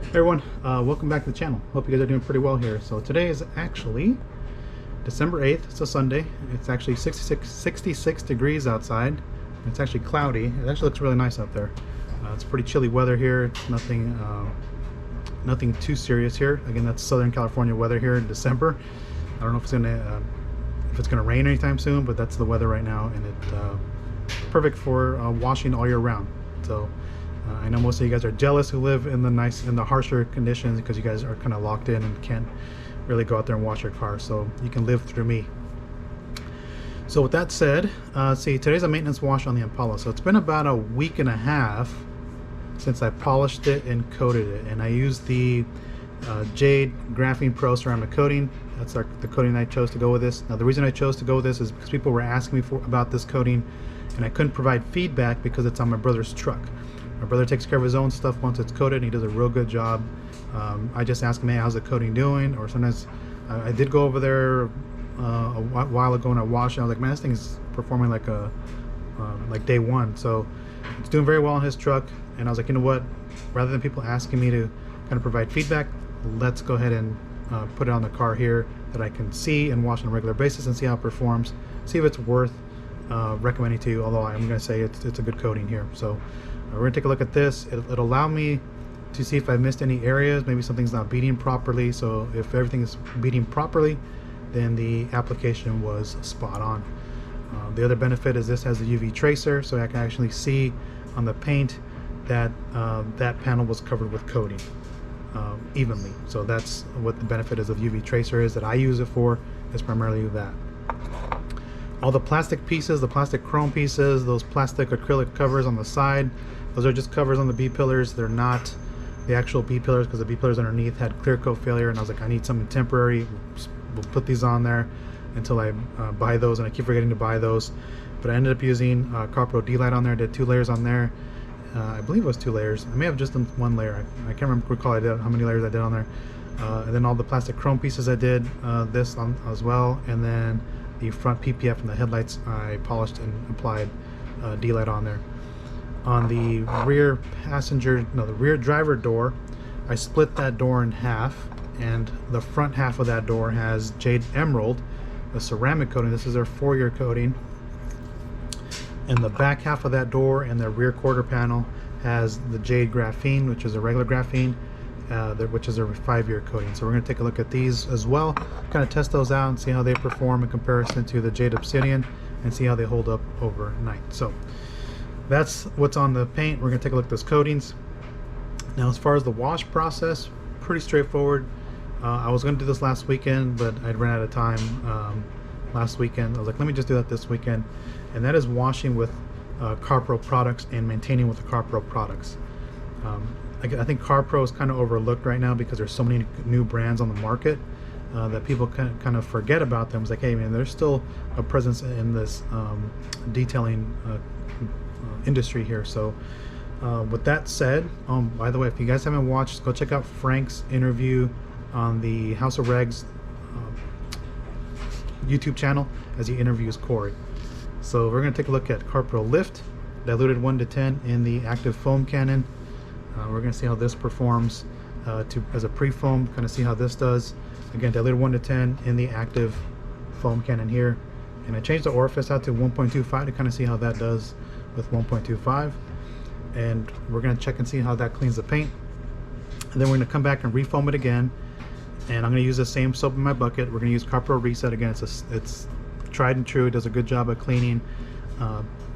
Hey everyone, welcome back to the channel. Hope you guys are doing pretty well here. So today is actually December 8th. It's a Sunday. It's actually 66 degrees outside. It's actually cloudy. It actually looks really nice out there. It's pretty chilly weather here. It's nothing too serious here. Again, that's Southern California weather here in December. I don't know if it's gonna rain anytime soon, but that's the weather right now, and it's perfect for washing all year round. So I know most of you guys are jealous who live in the harsher conditions, because you guys are kind of locked in and can't really go out there and wash your car, so you can live through me. So with that said, see, today's a maintenance wash on the Impala. So it's been about a week and a half since I polished it and coated it, and I used the Jade Graphene Pro ceramic coating. That's the coating I chose to go with this. Now the reason I chose to go with this is because people were asking me about this coating, and I couldn't provide feedback because it's on my brother's truck. My brother takes care of his own stuff once it's coated, and he does a real good job. I just ask him, hey, how's the coating doing? Or sometimes I did go over there a while ago and I washed it. I was like, man, this thing is performing like day one. So it's doing very well on his truck. And I was like, you know what? Rather than people asking me to kind of provide feedback, let's go ahead and put it on the car here that I can see and wash on a regular basis and see how it performs. See if it's worth recommending to you. Although I'm going to say it's a good coating here. So we're going to take a look at this. It'll allow me to see if I missed any areas. Maybe something's not beating properly. So if everything is beating properly, then the application was spot on. The other benefit is this has a UV tracer, so I can actually see on the paint that that panel was covered with coating evenly. So that's what the benefit is of UV tracer is that I use it for, is primarily that. All the plastic pieces, the plastic chrome pieces, those plastic acrylic covers on the side, those are just covers on the B-pillars. They're not the actual B-pillars, because the B-pillars underneath had clear coat failure, and I was like, I need something temporary. We'll put these on there until I buy those, and I keep forgetting to buy those. But I ended up using CarPro D-Light on there. I did 2 layers on there. I believe it was 2 layers. I may have just done 1 layer. I can't recall how many layers I did on there. And then all the plastic chrome pieces I did this on as well, and then the front PPF and the headlights I polished and applied D-Light on there. On the rear the rear driver door, I split that door in half, and the front half of that door has Jade Emerald, a ceramic coating. This is their 4-year coating. And the back half of that door and the rear quarter panel has the Jade Graphene, which is a regular graphene, which is a 5-year coating. So we're going to take a look at these as well, kind of test those out and see how they perform in comparison to the Jade Obsidian, and see how they hold up overnight. So that's what's on the paint. We're going to take a look at those coatings. Now, as far as the wash process, pretty straightforward. I was going to do this last weekend, but I'd run out of time last weekend. I was like, let me just do that this weekend, and that is washing with CarPro products and maintaining with the CarPro products. I think CarPro is kind of overlooked right now because there's so many new brands on the market that people kind of forget about them. It's like, hey man, there's still a presence in this detailing industry here. So with that said, by the way, if you guys haven't watched, go check out Frank's interview on the House of Regs YouTube channel as he interviews Corey. So we're going to take a look at CarPro Lift, diluted 1 to 10 in the active foam cannon. We're going to see how this performs as a pre-foam, kind of see how this does. Again, diluted 1 to 10 in the active foam cannon here. And I changed the orifice out to 1.25 to kind of see how that does with 1.25. And we're going to check and see how that cleans the paint. And then we're going to come back and refoam it again. And I'm going to use the same soap in my bucket. We're going to use CarPro Reset again. It's tried and true. It does a good job of cleaning.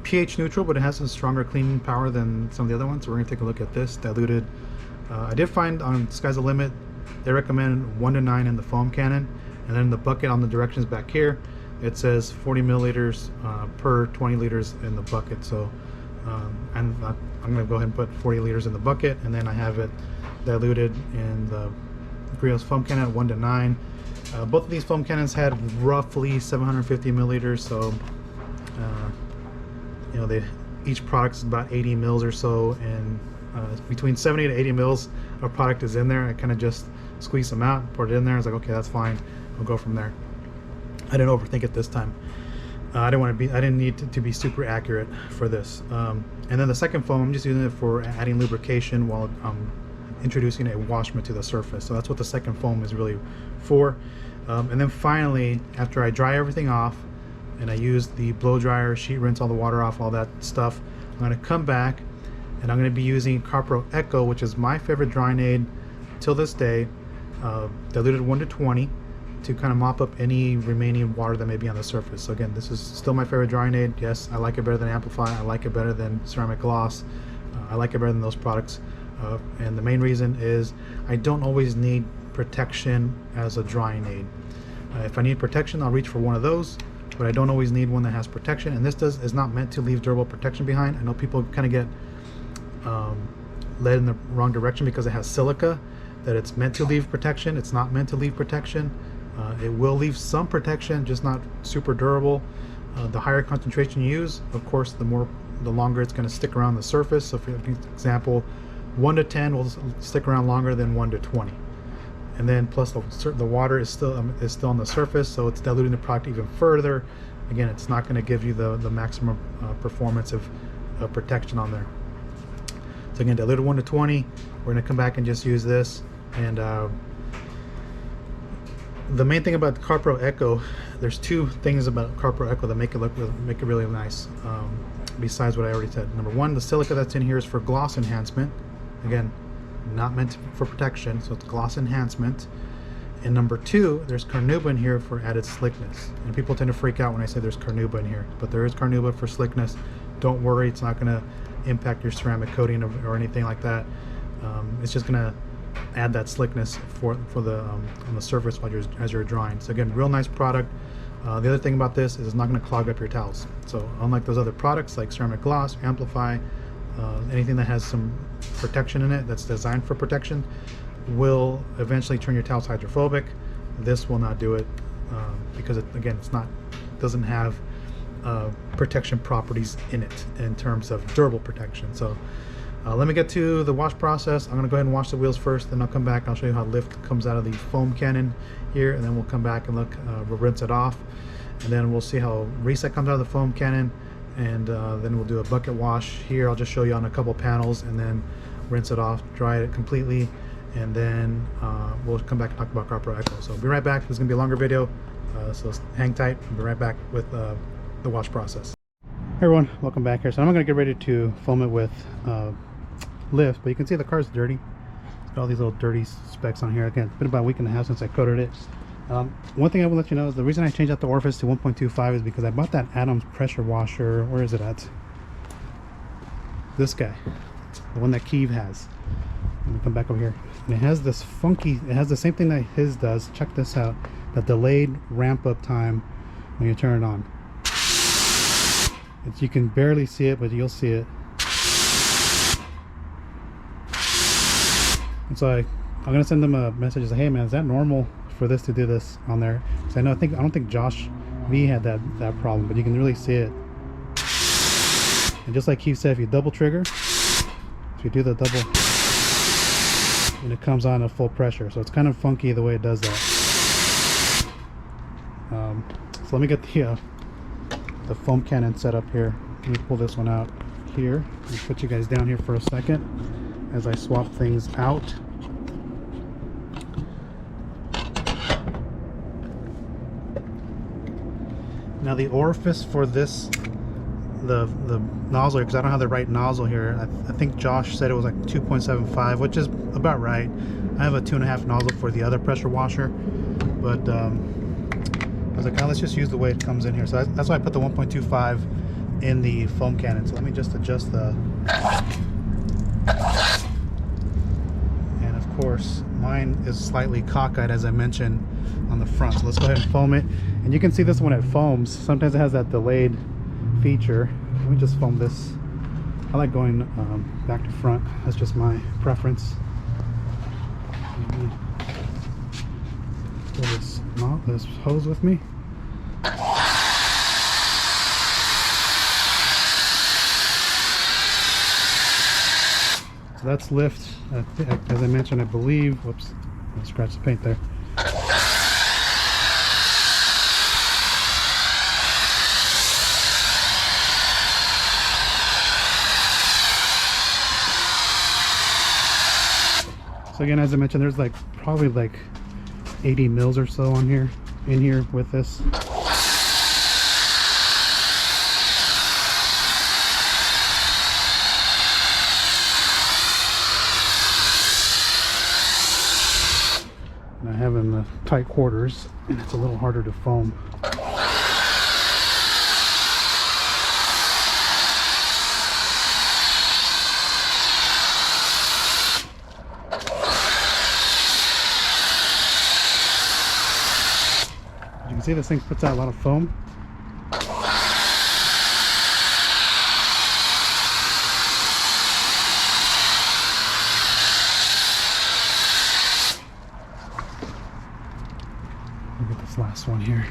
pH neutral, but it has a stronger cleaning power than some of the other ones. So we're going to take a look at this diluted. I did find on Sky's the Limit, they recommend 1 to 9 in the foam cannon, and then the bucket on the directions back here, it says 40 milliliters per 20 liters in the bucket. So I'm going to go ahead and put 40 liters in the bucket, and then I have it diluted in the Griot's foam cannon at 1 to 9. Both of these foam cannons had roughly 750 milliliters, so you know, each product is about 80 mils or so, and between 70 to 80 mils of product is in there. I kind of just squeezed them out, poured it in there. I was like, okay, that's fine. We'll go from there. I didn't overthink it this time. I didn't need to be super accurate for this. And then the second foam, I'm just using it for adding lubrication while I'm introducing a washment to the surface. So that's what the second foam is really for. And then finally, after I dry everything off and I use the blow dryer, sheet rinse all the water off, all that stuff, I'm going to come back and I'm going to be using CarPro Echo, which is my favorite drying aid till this day, diluted 1 to 20, to kind of mop up any remaining water that may be on the surface. So again, this is still my favorite drying aid. Yes, I like it better than Amplify. I like it better than ceramic gloss. I like it better than those products. And the main reason is I don't always need protection as a drying aid. If I need protection, I'll reach for one of those, but I don't always need one that has protection. And this is not meant to leave durable protection behind. I know people kind of get led in the wrong direction because it has silica, that it's meant to leave protection. It's not meant to leave protection. It will leave some protection, just not super durable. The higher concentration you use, of course, the longer it's going to stick around the surface. So for example, 1 to 10 will stick around longer than 1 to 20. And then plus the water is still on the surface, so it's diluting the product even further. Again, it's not going to give you the maximum performance of protection on there. So again, diluted 1 to 20. We're going to come back and just use this. And the main thing about the CarPro Echo, there's two things about CarPro Echo that make it really nice. Besides what I already said. Number one, the silica that's in here is for gloss enhancement. Again, not meant for protection, so it's gloss enhancement. And number two, there's carnauba in here for added slickness. And people tend to freak out when I say there's carnauba in here, but there is carnauba for slickness. Don't worry, it's not going to impact your ceramic coating or anything like that. It's just going to add that slickness for the on the surface as you're drying. So again, real nice product. The other thing about this is it's not going to clog up your towels. So unlike those other products like ceramic gloss, Amplify, anything that has some protection in it that's designed for protection will eventually turn your towels hydrophobic. This will not do it because again, doesn't have protection properties in it in terms of durable protection. So let me get to the wash process. I'm going to go ahead and wash the wheels first, then I'll come back. I'll show you how lift comes out of the foam cannon here, and then we'll come back and we'll rinse it off, and then we'll see how reset comes out of the foam cannon, and then we'll do a bucket wash here. I'll just show you on a couple panels, and then rinse it off, dry it completely, and then we'll come back and talk about CarPro Echo. So I'll be right back. This is going to be a longer video, so hang tight. I'll be right back with the wash process. Hey everyone, welcome back here. So I'm going to get ready to foam it with lift, but you can see the car's dirty. It's got all these little dirty specks on here. Again, it's been about a week and a half since I coated it. One thing I will let you know is the reason I changed out the orifice to 1.25 is because I bought that Adams pressure washer. Where is it at? This guy, the one that Kiev has. Let me come back over here. And it has this funky, it has the same thing that his does. Check this out. The delayed ramp up time when you turn it on. You can barely see it, but you'll see it. And so I'm gonna send them a message say, hey man, is that normal for this to do this on there? Because I don't think Josh V had that problem, but you can really see it. And just like Keith said, if you double trigger, if you do the double, and it comes on at full pressure. So it's kind of funky the way it does that. So let me get the foam cannon set up here. Let me pull this one out here. Let me put you guys down here for a second as I swap things out. Now the orifice for this, the nozzle, because I don't have the right nozzle here. I think Josh said it was like 2.75, which is about right. I have a 2.5 nozzle for the other pressure washer, but I was like, oh, let's just use the way it comes in here. So that's why I put the 1.25 in the foam cannon. So let me just adjust the, and of course mine is slightly cockeyed, as I mentioned, on the front. So let's go ahead and foam it. And you can see this when it foams, sometimes it has that delayed feature. Let me just foam this. I like going back to front. That's just my preference. Pull this hose with me. So that's lift. As I mentioned, I believe, whoops, I scratched the paint there. So again, as I mentioned, there's like probably like 80 mils or so on here, in here with this. And I have in the tight quarters, and it's a little harder to foam. You can see this thing puts out a lot of foam. Look at this last one here.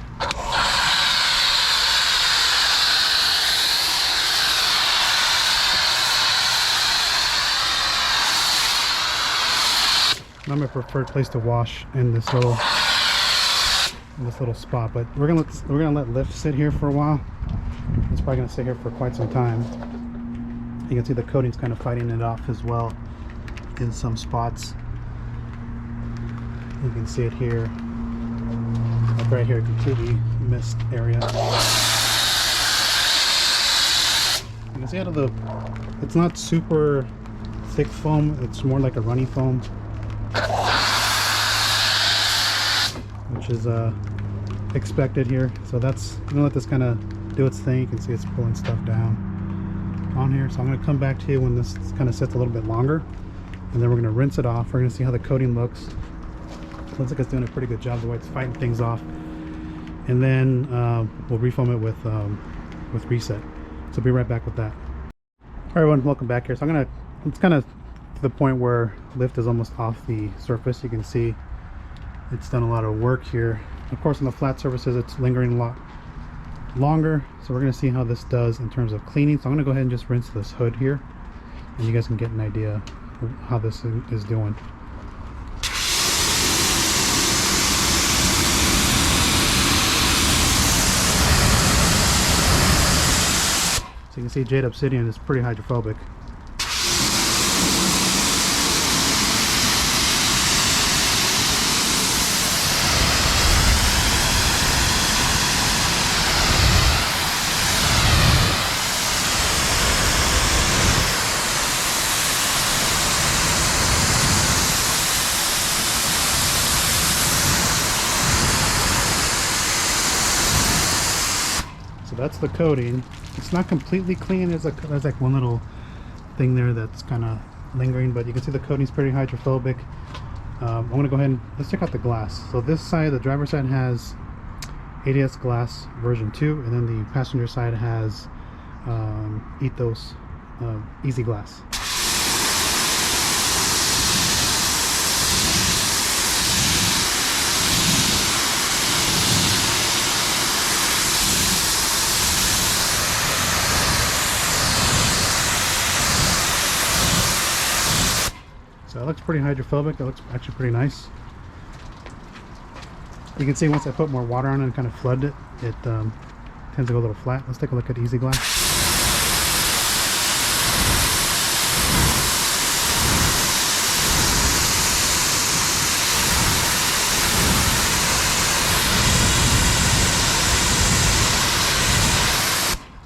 Not my preferred place to wash in this little spot, but we're gonna let lift sit here for a while. It's probably gonna sit here for quite some time. You can see the coating's kind of fighting it off as well in some spots. You can see it here, like right here, completely missed area. You can see out of the, it's not super thick foam, it's more like a runny foam, which is expected here. So that's, I'm gonna let this kind of do its thing. You can see it's pulling stuff down on here. So I'm gonna come back to you when this kind of sits a little bit longer, and then we're gonna rinse it off. We're gonna see how the coating looks. Looks like it's doing a pretty good job the way it's fighting things off, and then we'll refoam it with reset. So be right back with that. All right, everyone, welcome back here. So it's kind of to the point where lift is almost off the surface. You can see it's done a lot of work here. Of course, on the flat surfaces, it's lingering a lot longer. So we're going to see how this does in terms of cleaning. So I'm going to go ahead and just rinse this hood here, and you guys can get an idea of how this is doing. So you can see Jade Obsidian is pretty hydrophobic. So that's the coating. It's not completely clean. There's like one little thing there that's kind of lingering, but you can see the coating's pretty hydrophobic. I'm gonna go ahead and let's check out the glass. So this side, the driver's side, has ADS glass version 2, and then the passenger side has Ethos Easy Glass. So it looks pretty hydrophobic. It looks actually pretty nice. You can see once I put more water on it and kind of flood it, it tends to go a little flat. Let's take a look at Easy Glass.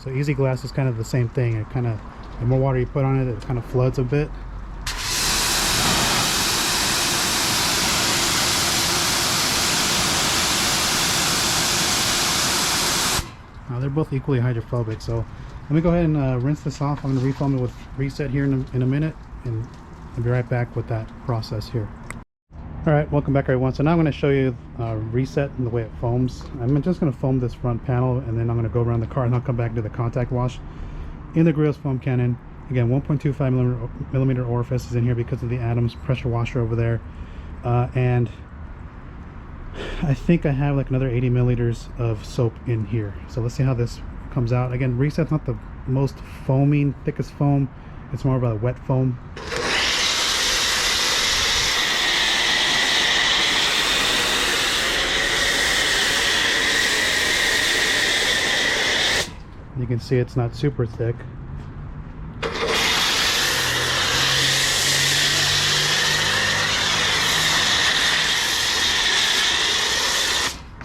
So Easy Glass is kind of the same thing. It kind of, the more water you put on it, it kind of floods a bit. They're both equally hydrophobic, so let me go ahead and rinse this off. I'm going to refoam it with reset here in a minute, and I'll be right back with that process here. Alright, welcome back everyone. So now I'm going to show you reset and the way it foams. I'm just going to foam this front panel, and then I'm going to go around the car, and I'll come back and do the contact wash. In the Grio's foam cannon, again, 1.25 millimeter orifice is in here because of the Adams pressure washer over there, and I think I have like another 80 milliliters of soap in here. So let's see how this comes out. Again, reset's not the most foaming, thickest foam. It's more of a wet foam. You can see it's not super thick.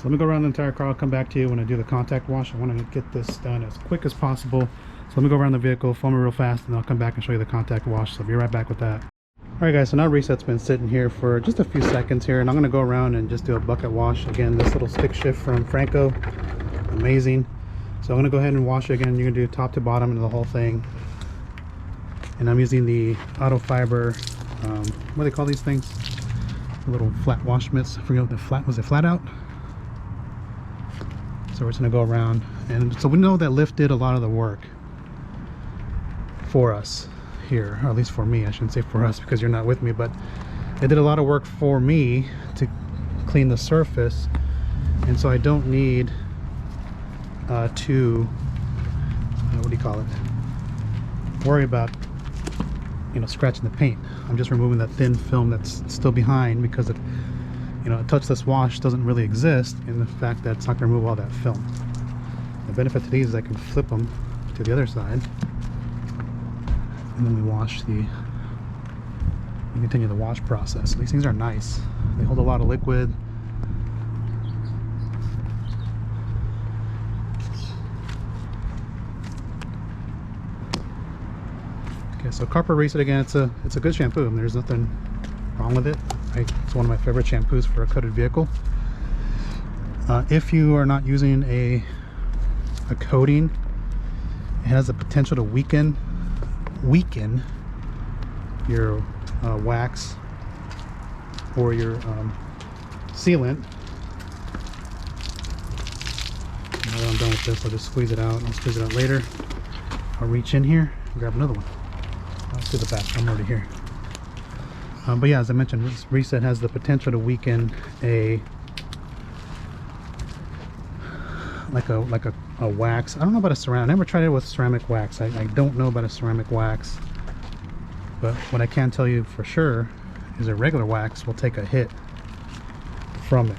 So let me go around the entire car. I'll come back to you when I do the contact wash. I want to get this done as quick as possible. So let me go around the vehicle, film it real fast, and I'll come back and show you the contact wash. So I'll be right back with that. Alright guys, so now Reset's been sitting here for just a few seconds here, and I'm going to go around and just do a bucket wash. Again, this little stick shift from Franco, amazing. So I'm going to go ahead and wash it again. You're going to do top to bottom into the whole thing. And I'm using the auto fiber, what do they call these things? The little flat wash mitts. I forget what the flat, was it flat out? So we're just going to go around, and so we know that Lyft did a lot of the work for us here, or at least for me. I shouldn't say for us because you're not with me, but they did a lot of work for me to clean the surface, and so I don't need to what do you call it, worry about, you know, scratching the paint. I'm just removing that thin film that's still behind, because it, you know, a touchless wash doesn't really exist in the fact that it's not going to remove all that film. The benefit to these is I can flip them to the other side, and then we wash the, we continue the wash process. These things are nice. They hold a lot of liquid. Okay, so CarPro Reset again. It's a good shampoo. I mean, there's nothing wrong with it. It's one of my favorite shampoos for a coated vehicle. If you are not using a coating, it has the potential to weaken your wax or your sealant. Now that I'm done with this, I'll just squeeze it out. I'll squeeze it out later. I'll reach in here and grab another one. Let's do the back. I'm already here. But yeah, as I mentioned, Reset has the potential to weaken a wax. I don't know about a ceramic. I never tried it with ceramic wax. I don't know about a ceramic wax. But what I can tell you for sure is a regular wax will take a hit from it.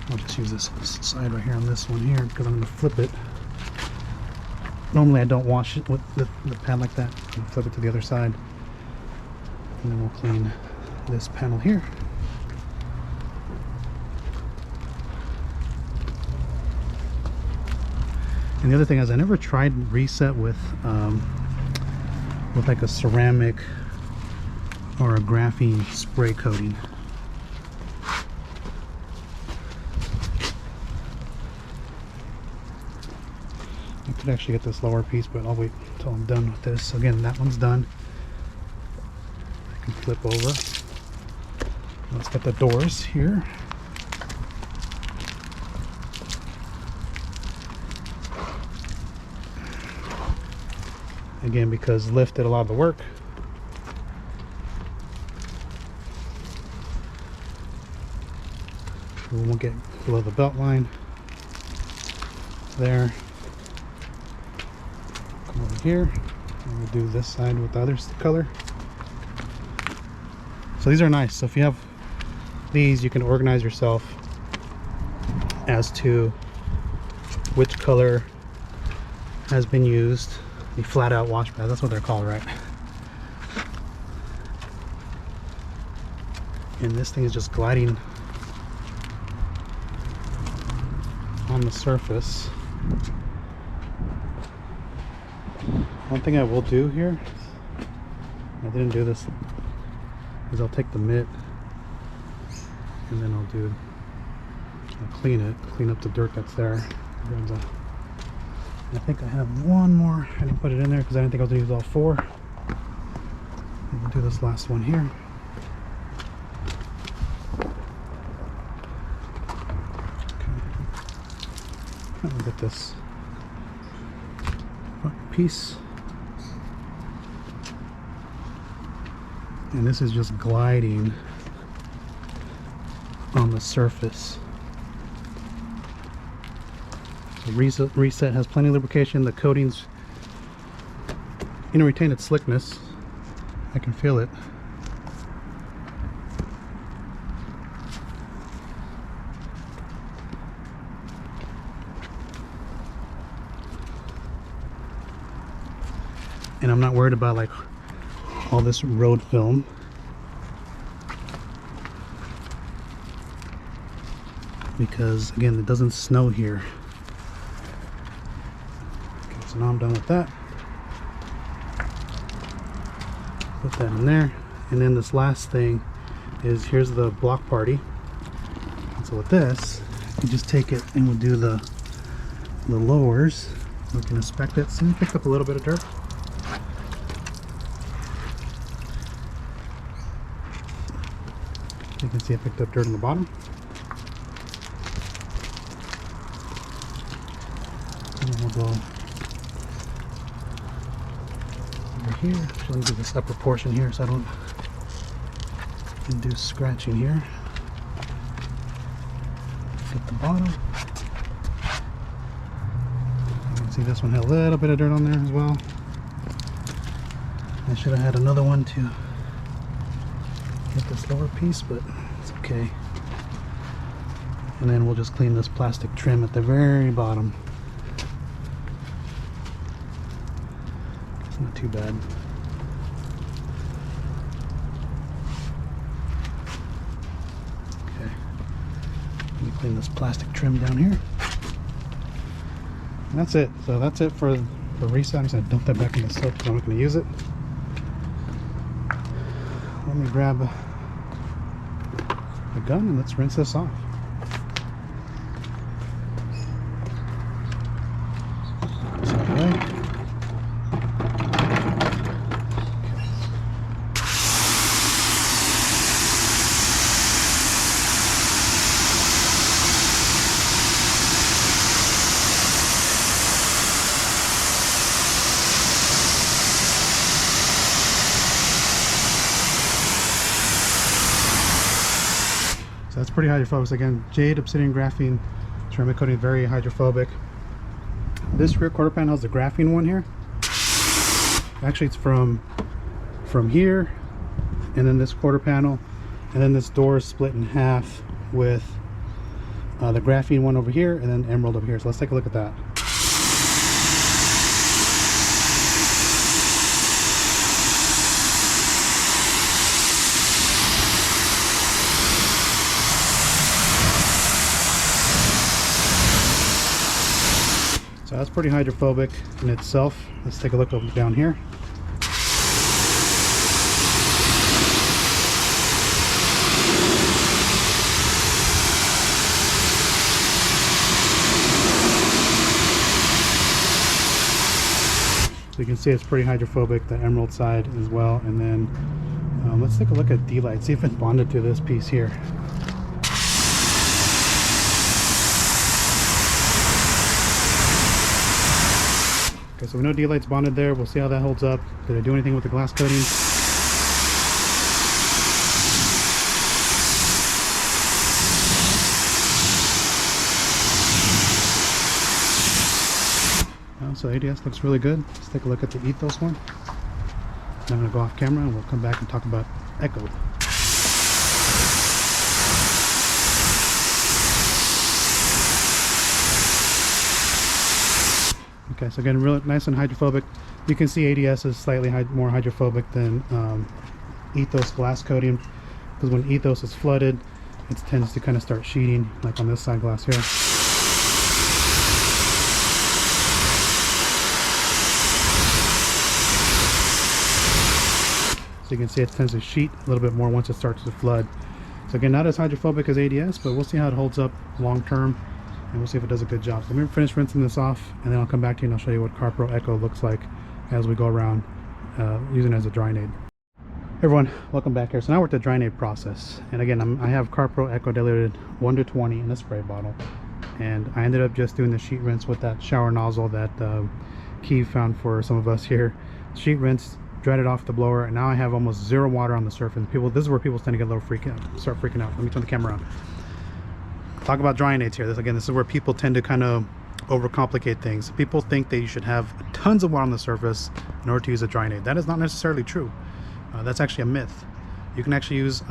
I'll just use this side right here on this one here because I'm going to flip it. Normally I don't wash it with the pad like that. I'm going to flip it to the other side. And then we'll clean this panel here. And the other thing is, I never tried Reset with like a ceramic or a graphene spray coating. I could actually get this lower piece, but I'll wait until I'm done with this. So again, that one's done. I can flip over. Let's get the doors here. Again, because Lyft did a lot of the work. We won't get below the belt line. There. Come over here. And we'll do this side with the other color. So these are nice. So if you have these, you can organize yourself as to which color has been used. The flat out wash pads, that's what they're called, right? And this thing is just gliding on the surface. One thing I will do here, I didn't do this, is I'll take the mitt and then I'll clean it, clean up the dirt that's there. I think I have one more. I didn't put it in there because I didn't think I was going to use all four. We'll do this last one here. Okay. I'll get this piece. And this is just gliding on the surface. Reset has plenty of lubrication. The coatings, you know, retain its slickness. I can feel it. and I'm not worried about like all this road film. Because again, it doesn't snow here. Okay, so now I'm done with that. Put that in there. And then this last thing is, here's the block party. And so with this, you just take it and we'll do the lowers. We can inspect it. See, we picked up a little bit of dirt. You can see I picked up dirt on the bottom. And then we'll go over here. Let me do this upper portion here so I don't induce scratching here. Get the bottom. You can see this one had a little bit of dirt on there as well. I should have had another one to get this lower piece, but it's okay. And then we'll just clean this plastic trim at the very bottom. It's not too bad. Okay. Let me clean this plastic trim down here. And that's it. So that's it for the reset. I'm just gonna dump that back in the soap because I'm not gonna use it. Let me grab a gun and let's rinse this off. So that's pretty hydrophobic. Again, Jade Obsidian Graphene ceramic coating, very hydrophobic. This rear quarter panel has the graphene one here. Actually, it's from here, and then this quarter panel, and then this door is split in half with the graphene one over here, and then emerald over here. So let's take a look at that. So that's pretty hydrophobic in itself. Let's take a look over down here. So you can see it's pretty hydrophobic, the emerald side as well. And then let's take a look at D-light, see if it's bonded to this piece here. Okay, so we know D-light's bonded there. We'll see how that holds up. Did I do anything with the glass coating? So ADS looks really good. Let's take a look at the ethos one. I'm going to go off camera and we'll come back and talk about Echo. Okay, so again, really nice and hydrophobic. You can see ADS is slightly more hydrophobic than ethos glass coating, because when ethos is flooded, it tends to kind of start sheeting, like on this side glass here. So you can see it tends to sheet a little bit more once it starts to flood. So again, not as hydrophobic as ADS, but we'll see how it holds up long term, and we'll see if it does a good job. So let me finish rinsing this off, and then I'll come back to you and I'll show you what CarPro Echo looks like as we go around using it as a drying aid. Hey everyone, welcome back here. So now we're at the drying aid process, and again, I have CarPro Echo diluted 1 to 20 in a spray bottle, and I ended up just doing the sheet rinse with that shower nozzle that Keith found for some of us here. Sheet rinse, dried it off the blower, and now I have almost zero water on the surface. This is where people tend to get a little start freaking out. Let me turn the camera on. Talk about drying aids here. This is where people tend to kind of overcomplicate things. People think that you should have tons of water on the surface in order to use a drying aid. That is not necessarily true. That's actually a myth. You can actually use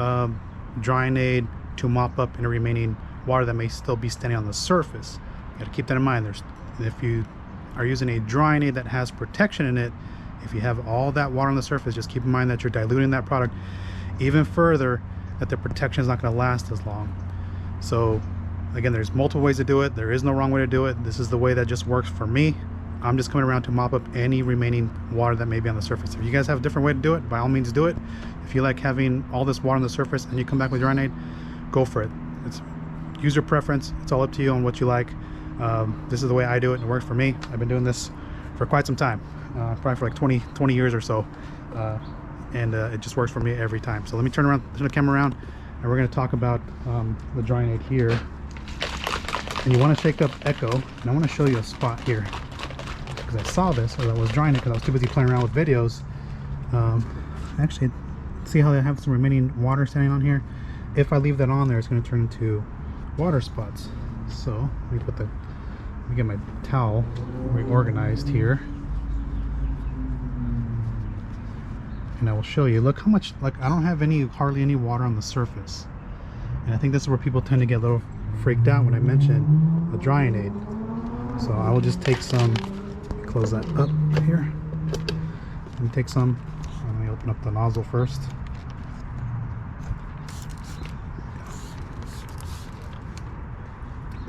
drying aid to mop up any remaining water that may still be standing on the surface. You got to keep that in mind. If you are using a drying aid that has protection in it, if you have all that water on the surface, just keep in mind that you're diluting that product even further, that the protection is not going to last as long. So again, there's multiple ways to do it. There is no wrong way to do it. This is the way that just works for me. I'm just coming around to mop up any remaining water that may be on the surface. If you guys have a different way to do it, by all means do it. If you like having all this water on the surface and you come back with Drying Aid, go for it. It's user preference. It's all up to you on what you like. This is the way I do it, and it works for me. I've been doing this for quite some time, probably for like 20 years or so, and it just works for me every time. So let me turn the camera around, and we're going to talk about the Drying Aid here. And you want to shake up Echo, and I want to show you a spot here, because I saw this as I was drying it, because I was too busy playing around with videos. Actually, see how I have some remaining water standing on here? If I leave that on there, it's going to turn into water spots. So let me get my towel reorganized here, and I will show you. Look how much, like, I don't have hardly any water on the surface, and I think this is where people tend to get a little freaked out when I mention a Drying Aid. So I will just take some, close that up here. Let me take some. Let me open up the nozzle first.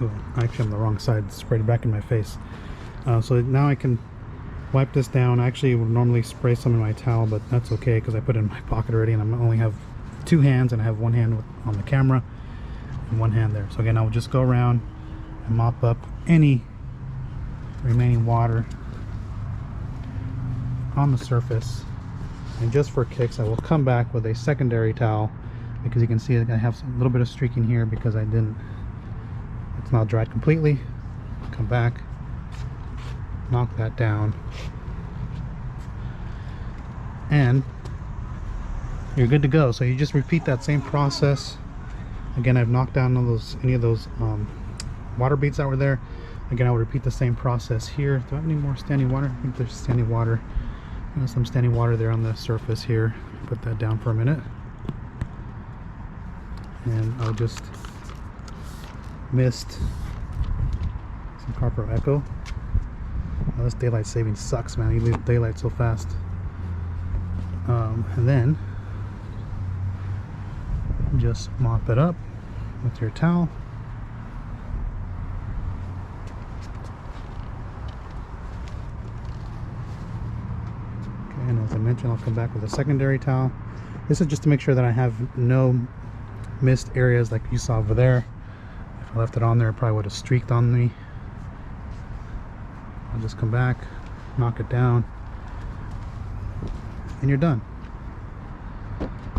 Oh, actually, I'm the wrong side. It's sprayed back in my face. So now I can wipe this down. I actually would normally spray some in my towel, but that's okay because I put it in my pocket already, and I only have 2 hands, and I have one hand on the camera and one hand there. So again, I'll just go around and mop up any remaining water on the surface. And just for kicks, I will come back with a secondary towel, because you can see that I have a little bit of streaking here because it's not dried completely. Come back, knock that down, and you're good to go. So you just repeat that same process. Again, I've knocked down any of those water beads that were there. Again, I will repeat the same process here. Do I have any more standing water? I think there's standing water. There's some standing water there on the surface here. Put that down for a minute, and I'll just mist some CarPro Echo. Oh, this daylight saving sucks, man. You leave daylight so fast. And then just mop it up with your towel. Okay, and as I mentioned, I'll come back with a secondary towel. This is just to make sure that I have no missed areas like you saw over there. If I left it on there, it probably would have streaked on me. I'll just come back, knock it down, and you're done.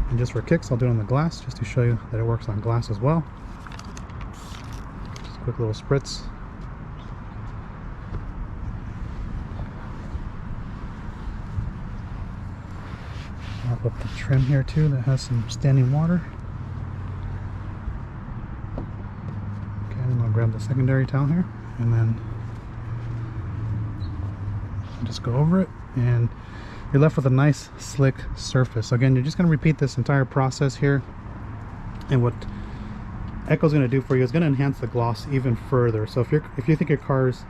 And just for kicks, I'll do it on the glass, just to show you that it works on glass as well. Just a quick little spritz. Mop up the trim here too, that has some standing water. Okay, and I'll grab the secondary towel here, and then just go over it, and you're left with a nice slick surface. So again, you're just going to repeat this entire process here, and what Echo's going to do for you is going to enhance the gloss even further. So if you think your car's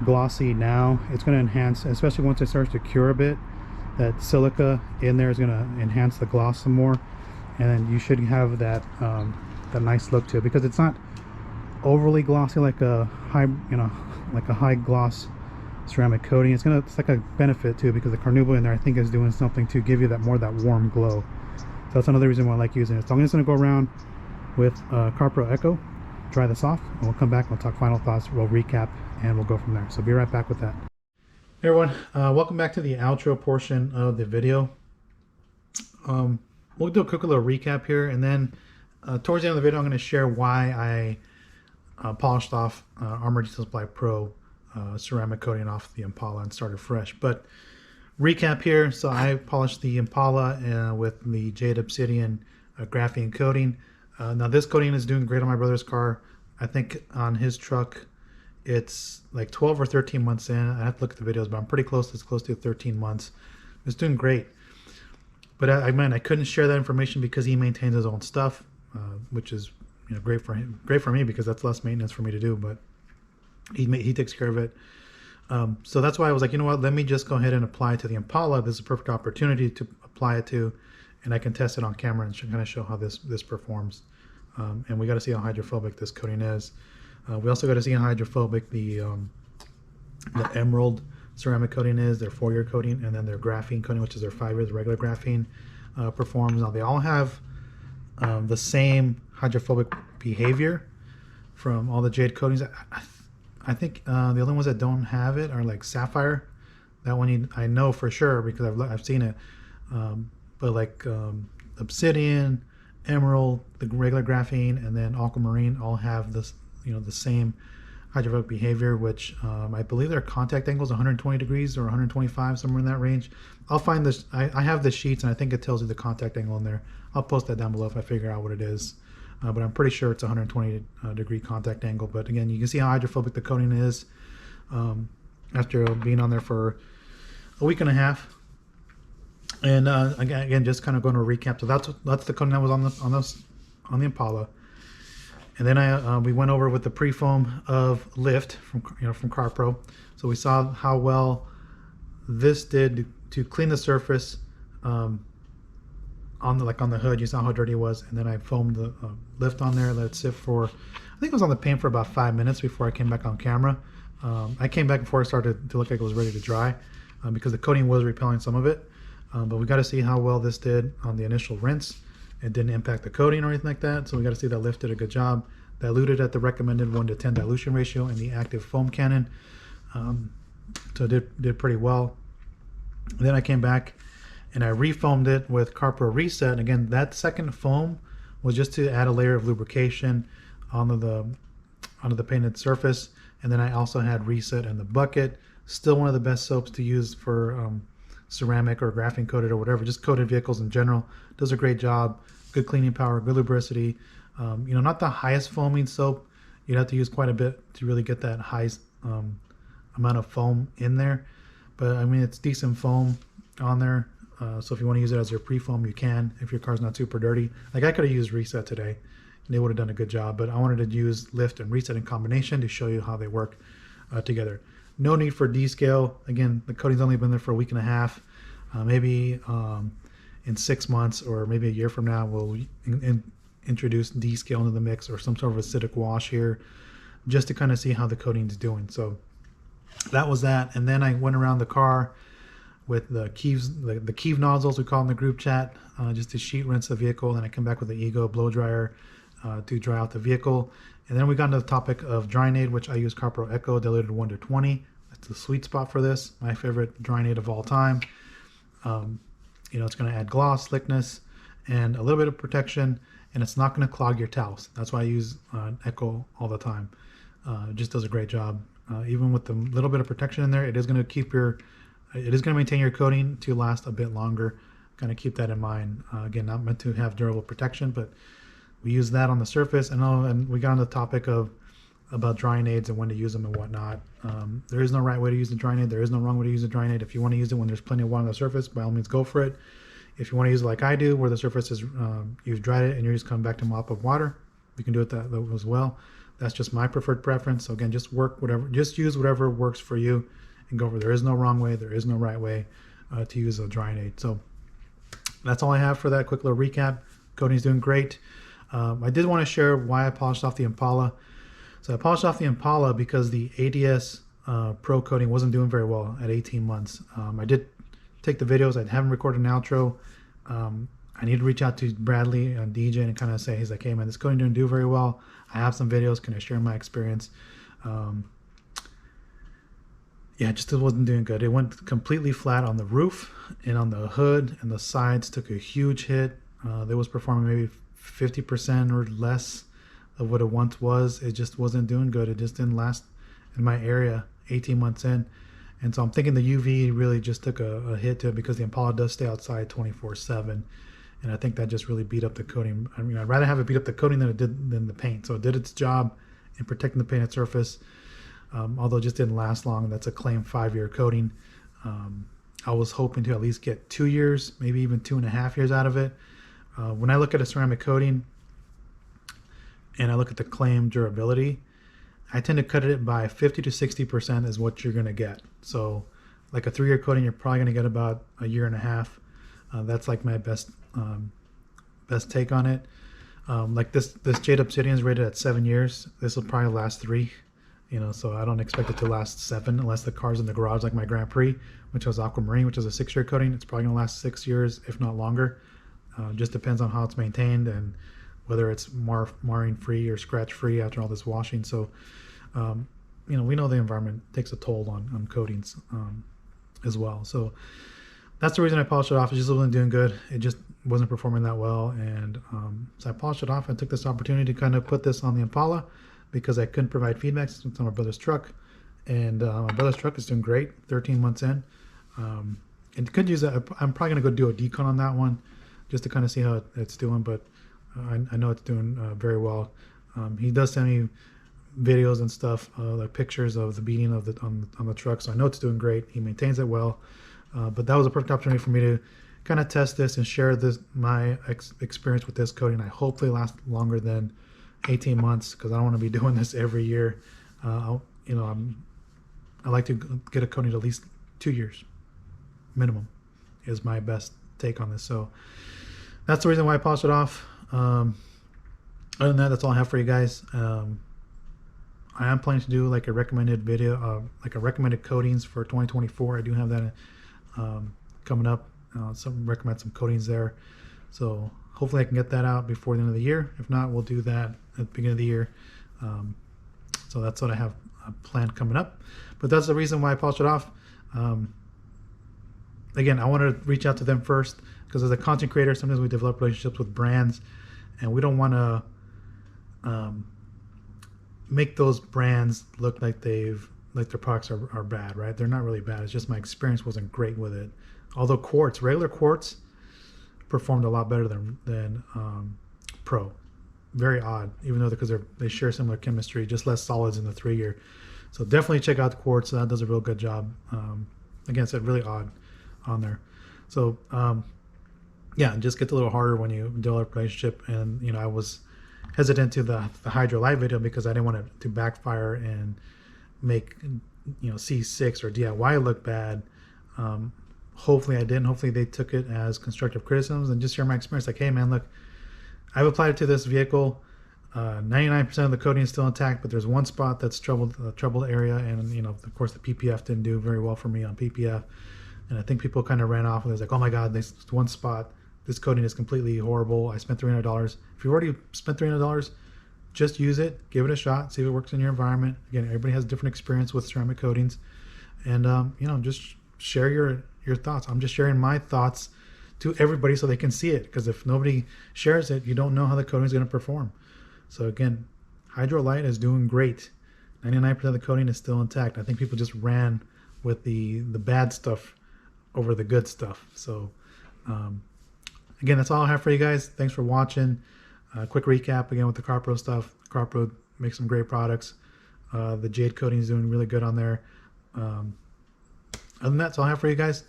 glossy now, it's going to enhance, especially once it starts to cure a bit. That silica in there is going to enhance the gloss some more, and then you should have that that nice look to it, because it's not overly glossy like a high gloss ceramic coating. It's like a benefit too, because the carnauba in there, I think, is doing something to give you that warm glow. So that's another reason why I like using it. So I'm just going to go around with CarPro Echo, dry this off, and we'll come back and we'll talk final thoughts, we'll recap, and we'll go from there. So be right back with that. Hey everyone, welcome back to the outro portion of the video. We'll do a quick little recap here, and then towards the end of the video I'm going to share why I polished off Armour Detail Supply Pro ceramic coating off the Impala and started fresh. But recap here, so I polished the Impala with the Jade Obsidian Graphene coating. Now this coating is doing great on my brother's car. I think on his truck it's like 12 or 13 months in. I have to look at the videos, but I'm pretty close. It's close to 13 months. It's doing great. But I couldn't share that information because he maintains his own stuff, which is great for him, great for me, because that's less maintenance for me to do. But he takes care of it. So that's why I was like, you know what, let me just go ahead and apply it to the Impala. This is a perfect opportunity to apply it to, and I can test it on camera and kind of show how this performs. And we got to see how hydrophobic this coating is. We also got to see how hydrophobic the emerald ceramic coating is, their 4-year coating, and then their graphene coating, which is their 5 years regular graphene, performs. Now they all have the same hydrophobic behavior from all the Jade coatings. I think the only ones that don't have it are like sapphire. That one I know for sure because I've seen it. But like obsidian, emerald, the regular graphene, and then aquamarine all have this, the same hydrophobic behavior, which I believe their contact angle is 120 degrees or 125, somewhere in that range. I'll find this. I have the sheets, and I think it tells you the contact angle in there. I'll post that down below if I figure out what it is. But I'm pretty sure it's 120 degree contact angle. But again, you can see how hydrophobic the coating is after being on there for a week and a half. And again, just kind of going to recap. So that's the coating that was on the Impala. And then we went over with the pre-foam of Lift from CarPro. So we saw how well this did to clean the surface on the hood. You saw how dirty it was, and then I foamed the Lift on there, let it sit for, I think it was on the paint for about 5 minutes before I came back on camera. I came back before it started to look like it was ready to dry because the coating was repelling some of it. But we got to see how well this did on the initial rinse. It didn't impact the coating or anything like that, so we got to see that Lift did a good job. Diluted at the recommended 1:10 dilution ratio in the active foam cannon, so it did pretty well. Then I came back and I refoamed it with CarPro Reset. And again, that second foam was just to add a layer of lubrication onto the painted surface. And then I also had Reset in the bucket. Still one of the best soaps to use for ceramic or graphene coated or whatever, just coated vehicles in general. Does a great job. Good cleaning power, good lubricity. Not the highest foaming soap. You'd have to use quite a bit to really get that high amount of foam in there. But I mean, it's decent foam on there. So if you want to use it as your pre-foam, you can, if your car's not super dirty. Like I could have used Reset today and they would have done a good job, but I wanted to use Lift and Reset in combination to show you how they work together. No need for descale. Again, the coating's only been there for a week and a half. Maybe in 6 months or maybe a year from now, we'll introduce descale into the mix or some sort of acidic wash here just to kind of see how the coating is doing. So that was that. And then I went around the car with the Keeve nozzles, we call them in the group chat, just to sheet rinse the vehicle. Then I come back with the Ego blow dryer to dry out the vehicle. And then we got into the topic of drying aid, which I use CarPro Echo diluted 1:20. That's the sweet spot for this. My favorite drying aid of all time. It's going to add gloss, slickness, and a little bit of protection, and it's not going to clog your towels. That's why I use Echo all the time. It just does a great job. Even with the little bit of protection in there, it is going to maintain your coating to last a bit longer. Kind of keep that in mind. Again, not meant to have durable protection, but we use that on the surface. And we got on the topic about drying aids and when to use them and whatnot. There is no right way to use the drying aid. There is no wrong way to use a drying aid. If you want to use it when there's plenty of water on the surface, by all means go for it. If you want to use it like I do, where the surface is, you've dried it and you're just coming back to mop up water, you can do it that as well. That's just my preferred preference. So again, just use whatever works for you and go for it. There is no wrong way. There is no right way to use a drying aid. So that's all I have for that quick little recap. Coating's doing great. I did want to share why I polished off the Impala. So I polished off the Impala because the ADS Pro coating wasn't doing very well at 18 months. I did take the videos. I haven't recorded an outro. I need to reach out to Bradley and DJ and kind of say, he's like, hey man, this coating didn't do very well. I have some videos. Can I share my experience? Yeah, just it wasn't doing good. It went completely flat on the roof and on the hood, and the sides took a huge hit. It was performing maybe 50% or less of what it once was. It just wasn't doing good. It just didn't last in my area 18 months in. And so I'm thinking the UV really just took a hit to it because the Impala does stay outside 24/7. And I think that just really beat up the coating. I mean, I'd rather have it beat up the coating than the paint. So it did its job in protecting the painted surface. Although it just didn't last long. That's a claimed 5-year coating. I was hoping to at least get 2 years, maybe even 2.5 years out of it. When I look at a ceramic coating and I look at the claimed durability, I tend to cut it by 50 to 60% is what you're going to get. So like a 3-year coating, you're probably going to get about a year and a half. That's like my best take on it. Like this Jade Obsidian is rated at 7 years. This will probably last 3, you know, so I don't expect it to last 7 unless the car's in the garage, like my Grand Prix, which was Aquamarine, which is a 6-year coating. It's probably going to last 6 years, if not longer. Just depends on how it's maintained and whether it's marring free or scratch free after all this washing. So, you know, we know the environment takes a toll on coatings as well. So that's the reason I polished it off. It just wasn't doing good. It just wasn't performing that well. And so I polished it off. I took this opportunity to kind of put this on the Impala because I couldn't provide feedback since it's on my brother's truck. And my brother's truck is doing great, 13 months in. And could use that. I'm probably going to go do a decon on that one just to kind of see how it's doing. But I know it's doing very well. He does send me videos and stuff, like pictures of the beating of on the truck, so I know it's doing great. He maintains it well. But that was a perfect opportunity for me to kind of test this and share my experience with this coating. I hope they last longer than 18 months because I don't want to be doing this every year. You know, I like to get a coating at least 2 years minimum is my best take on this. So that's the reason why I polished it off. Other than that, that's all I have for you guys. I am planning to do like a recommended video, like a recommended coatings for 2024. I do have that coming up. Recommend some coatings there. So hopefully I can get that out before the end of the year. If not, we'll do that at the beginning of the year. So that's what I have planned coming up. But that's the reason why I polished it off. Again, I wanted to reach out to them first because as a content creator, sometimes we develop relationships with brands, and we don't want to make those brands look like their products are bad, right? They're not really bad. It's just my experience wasn't great with it. Although regular Quartz performed a lot better than Pro. Very odd, even though because they share similar chemistry, just less solids in the 3-year. So definitely check out the Quartz. That does a real good job. Again, it's really odd on there. So yeah, it just gets a little harder when you develop a relationship. And you know, I was hesitant to the Hydro Light video because I didn't want it to backfire and make, you know, C6 or DIY look bad. Hopefully I didn't. Hopefully they took it as constructive criticisms and just share my experience. Like, hey man, look, I've applied it to this vehicle. 99% of the coating is still intact, but there's one spot that's troubled area, and you know, of course, the PPF didn't do very well for me on PPF, and I think people kind of ran off and was like, oh my God, this one spot, this coating is completely horrible. I spent $300. If you've already spent $300, just use it, give it a shot, see if it works in your environment. Again, everybody has different experience with ceramic coatings, and you know, just share your thoughts. I'm just sharing my thoughts to everybody so they can see it, because if nobody shares it, you don't know how the coating is going to perform. So again, Hydro Light is doing great. 99% of the coating is still intact. I think people just ran with the bad stuff over the good stuff. So again, that's all I have for you guys. Thanks for watching. Quick recap again with the CarPro stuff. CarPro makes some great products. The Jade coating is doing really good on there. Other than that, that's all I have for you guys.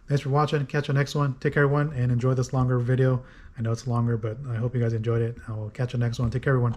Thanks for watching. Catch you next one. Take care, everyone, and enjoy this longer video. I know it's longer, but I hope you guys enjoyed it. I will catch you next one. Take care, everyone.